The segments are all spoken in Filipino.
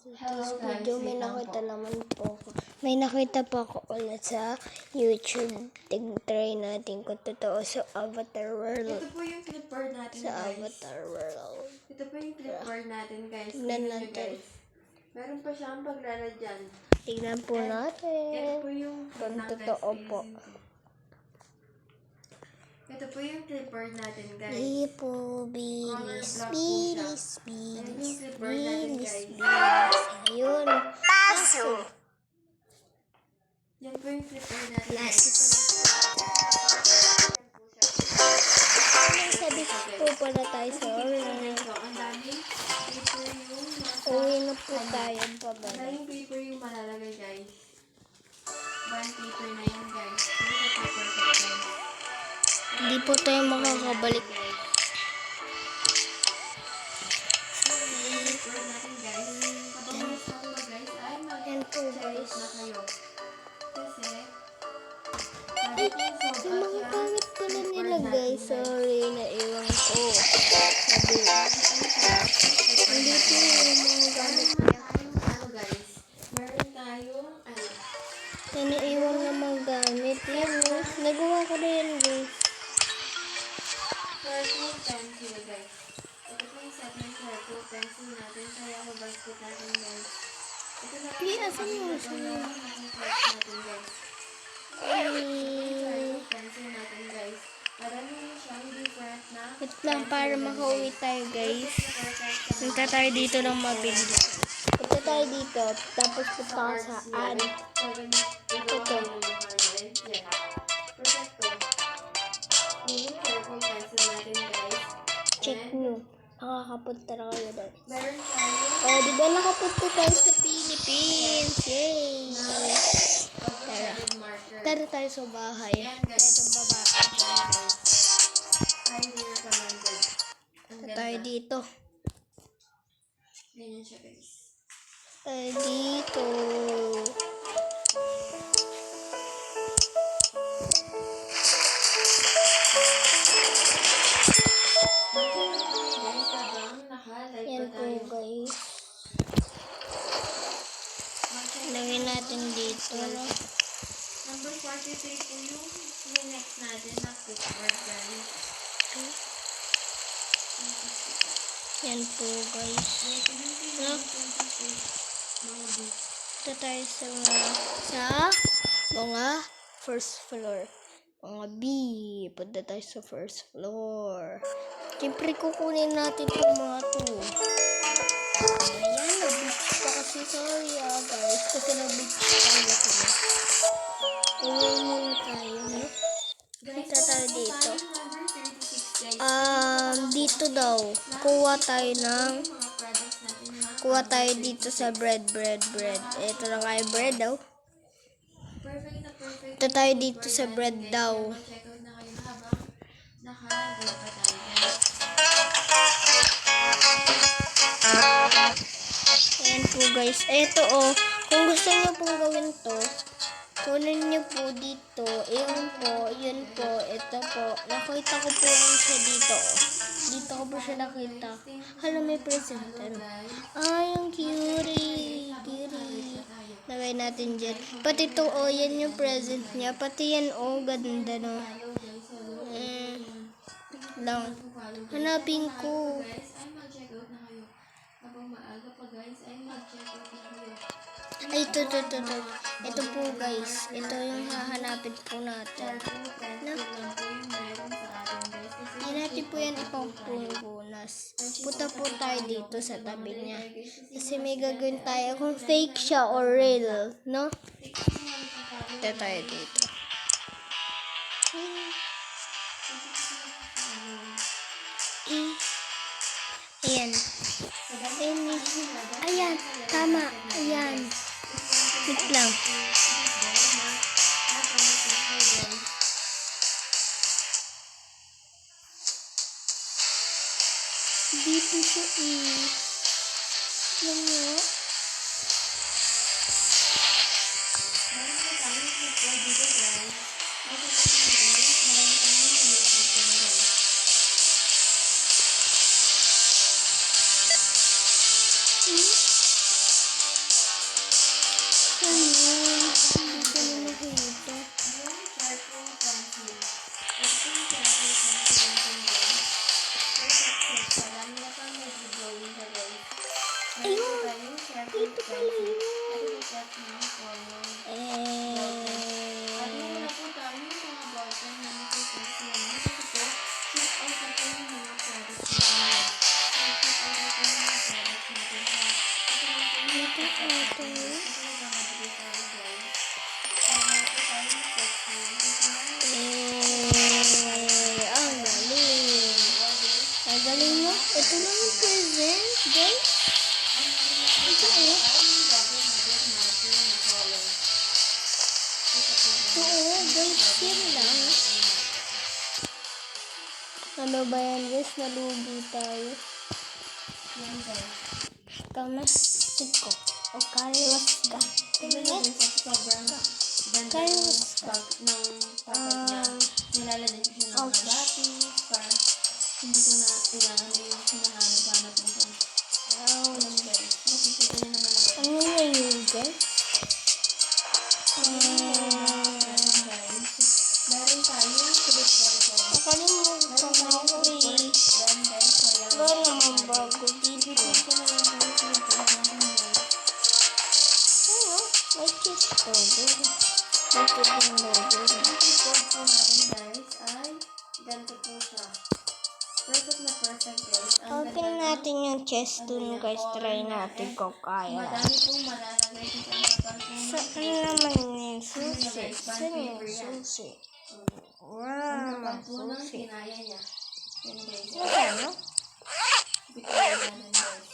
Hello This guys, video wait lang po. may nakita po ako ulit sa YouTube. Try natin kung totoo sa Avatar World. Ito po yung clipboard natin Sa guys. Avatar World. Ito po yung clipboard natin guys. Tignan Tingnan nyo natin. guys. Meron pa siyang paglalagyan. Tignan po Ito natin. po yung Kung lang, guys, totoo po. Ito po yung clipboard natin guys. Di po, bilis, bilis, Ayan yung bilis, clipboard natin bilis, guys. bilis. Ayun. Paso. Yan po yung clipboard natin Last. guys. Sabi po pala tayo sa orange. So, ang daming paper yung nasa... Uwi na po tayo Ang pabalik. daming paper yung malalagay guys. Bond paper na yan guys. Ito yung paper section. Hindi po tayo makakabalik. Yan po guys. Ay, yung mga gamit pala nila guys. Sorry, naiwan ko. Sabi, andito yung mga gamit niya. Meron tayong Yan, naiwan na mga gamit. Yan, oh. Nagawa ko na yan guys. circle pencil guys. Ito po yung set ng circle pencil natin. Kaya ko basket natin guys. Ito na po yung Asan yung ito yung flex natin guys. Circle pencil natin guys. Marami siyang different na Wait lang para makauwi tayo guys. Punta tayo dito ng mabilis. Punta tayo dito. Tapos punta ka sa add. Ito. Check nyo. Nakakapunta na kayo doon. Meron tayo Oh, di ba nakapunta tayo sa Philippines? Yay! double-sided marker. Tara tayo sa bahay. Ayan guys. Itong baba. Highly recommended. Ang Punta tayo ganda. dito. Ganyan siya guys. Tayo dito. Guys, habang naka-live Yan pa po tayo. guys. Lagyan natin dito. No? Number 43 po yung next natin na clipboard guys. Yan po guys. Ito yung No? mga books. Ito tayo sa mga first floor. Mga B. Punta tayo sa first floor. Siyempre kukunin natin itong mga to. Ayan, nabitch pa kasi. Sorry guys. Kasi nabitch tayo sila. Uwi muna tayo. No? Punta tayo dito. Number 36 guys. Dito daw. Kuha tayo ng... Mga products natin na Kuha tayo dito sa bread. Ito na nga yung bread daw. perfect na perfect. Ito tayo dito sa bread daw. Check out na kayo habang naka-live pa tayo guys. Ayan po guys. Ito kung gusto niyo pong gawin to, kunin niyo po dito. Yun po, ito po. Nakita ko po lang siya dito. Dito ko po siya nakita. Hala, may present. Ay, ang cutie. Lagay natin dyan. Pati ito, yan yung present niya. Pati yan, ganda no. Lang. Hanapin ko. Guys, ay mag-check out na kayo. Habang maaga pa guys, ay mag-check out na kayo. Ay, ito. Ito po guys. Ito yung hahanapin po natin. Lang po yung meron sa atin guys. Kasi Hindi natin po yan ipangpunas. Punta po tayo dito sa tabi niya. Kasi may gagawin tayo kung fake siya or real. No? Punta tayo dito. Ayan. Ayan. Tama. Ayan. Wait lang. Dito siya Yan nga. Dito pala yun. Ito yung set mo for at yung Eh, muna po tayo yung mga button na nagsisimple. Dito po, shoot out na po yung mga products natin. So, shoot out na po yung mga products natin. Ito lang po yung Dito set up natin. natin. Ito lang ba mabili tayo guys. So, wala po tayo yung set mo. ang galing. Ang galing mo. Ito lang yung present, guys. Ito oh. Ito oh, guys. Yan lang. Ano ba yan, guys? Nalugi tayo. Yan guys. Ikaw na. Siko. O kaliwas ka. Tignan nyo guys, at sobrang ganda Kaya- ng bag ng pocket niya. Nilalagay ko siya ng mga lapis para hindi ko na kailangan na yung hinahanap-hanap mo sa ayan guys. Makikita nyo naman ako. Ano na yun, guys? Ayan guys. Meron tayong flip bottle. Nakalimutan na ako eh. Yan guys, so yan. Wala naman bago dito. Repeat ko na lang po yung flip bottle guys. Ano? May cheese powder. Ito yung logo. Yung report po natin guys ay ganito po siya. Perfect na perfect guys. Ang Open ganda natin yung chest dun, guys. Try natin kung kaya. madami pong malalagay sa kapal po. Saan naman yung susi? Saan yung susi? Ang Wow, kapal po ng susi. kinaya niya. Yan guys. Ano? Bigyan natin guys.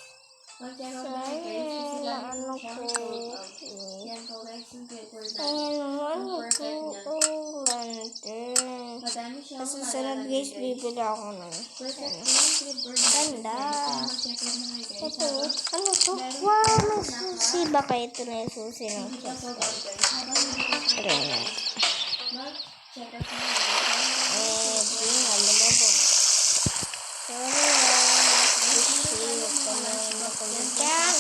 Mag-check out natin guys. Kasi Sayang, lagi ano po siyang ko. sold out. Yan po guys yung paper na. Ayan naman Ang yung perfect niya. lantern. Madami siyang Kasi sunod, malalagay guys, bibili ako nun. Perfect po yung clipboard natin. Ganda. Mag-check out na kayo guys. Ito, ano to? Wow, may susi. Baka ito na yung susi ng Hindi pa chest. sold out guys. Habang hindi pa sold Try out, natin. mag-check out na kayo. Di nga, lumabog. Sorry na, susi. Huwag ka na makulit yan.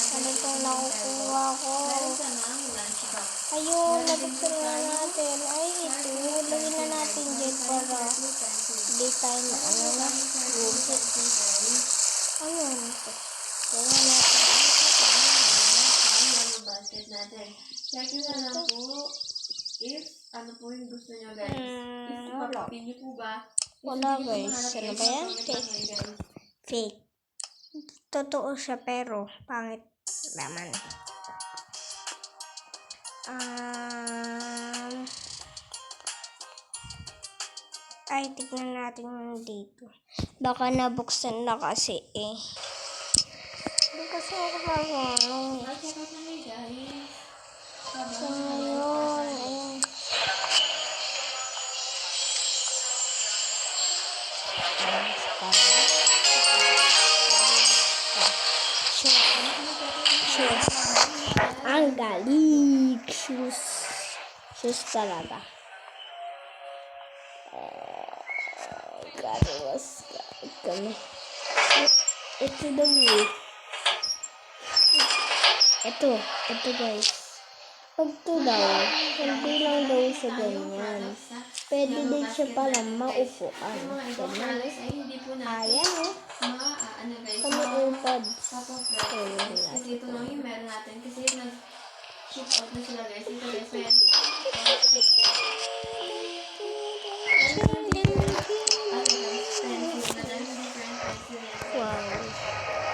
Ano itong nakukuha ko? Meron ka na ang lunch box. Ayun, nabuksan na natin. Ay, ito. Lagyan na natin dyan para di tayo na ano na. Bukit. Ano ito? Lagyan natin. Yung basket natin. Check nyo na lang po if ano po yung gusto nyo guys. If Wala. papapin nyo po ba? If Wala, hindi nyo guys. mahanap, Ano guys, ba yan? comment lang kayo, guys. Fake. Totoo siya pero pangit naman. Ay, tignan natin yung dito. Baka nabuksan na kasi eh. Hindi kasi ako marunong. Mag-check out na kayo guys. So, yun. Ayun. Shoes. Ang galing. Shoes talaga. Gawas kami. Ito daw eh. Ito guys. Pag ito daw, hindi lang daw siya ganyan. Pwede din siya pala maupuan. Yung mga ibang Ganyan. products ay hindi po natin Ayan oh. ano guys, Kami upad. Papa-press. Kasi ito lang yung meron natin. Kasi nag-ship out na sila guys. Ito guys, may Wow.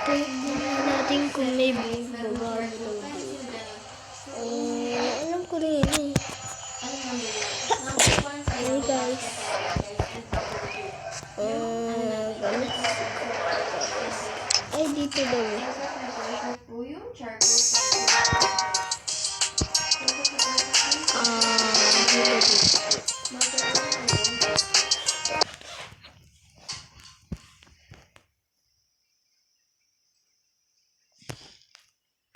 Tingnan natin kung may buga. Alam ko rin yun eh. Hey guys. Gamit. Ay, dito daw eh. Dito.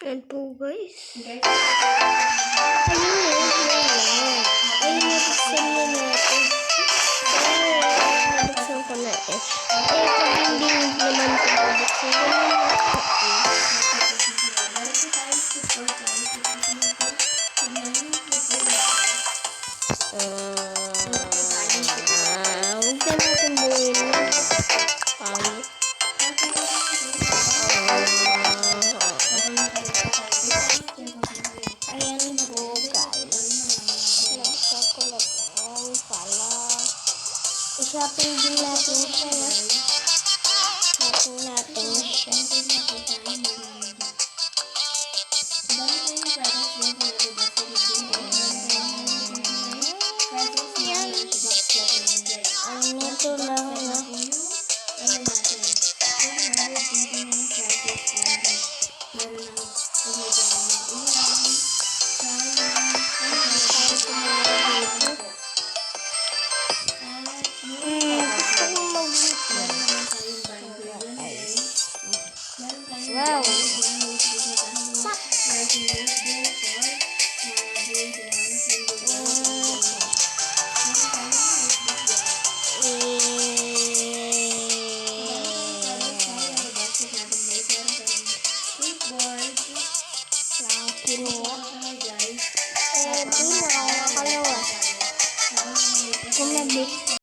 Yan po guys. Ayun lang. Ayun, nabuksan na natin. Nabuksan ko na eh. Pag hindi naman ito nabuksan ko na huwag na natin buuin na. Pangit. shopping din natin siya. No? Shopping natin siya. Ito lang na. Gusto ko mag-video. Wow.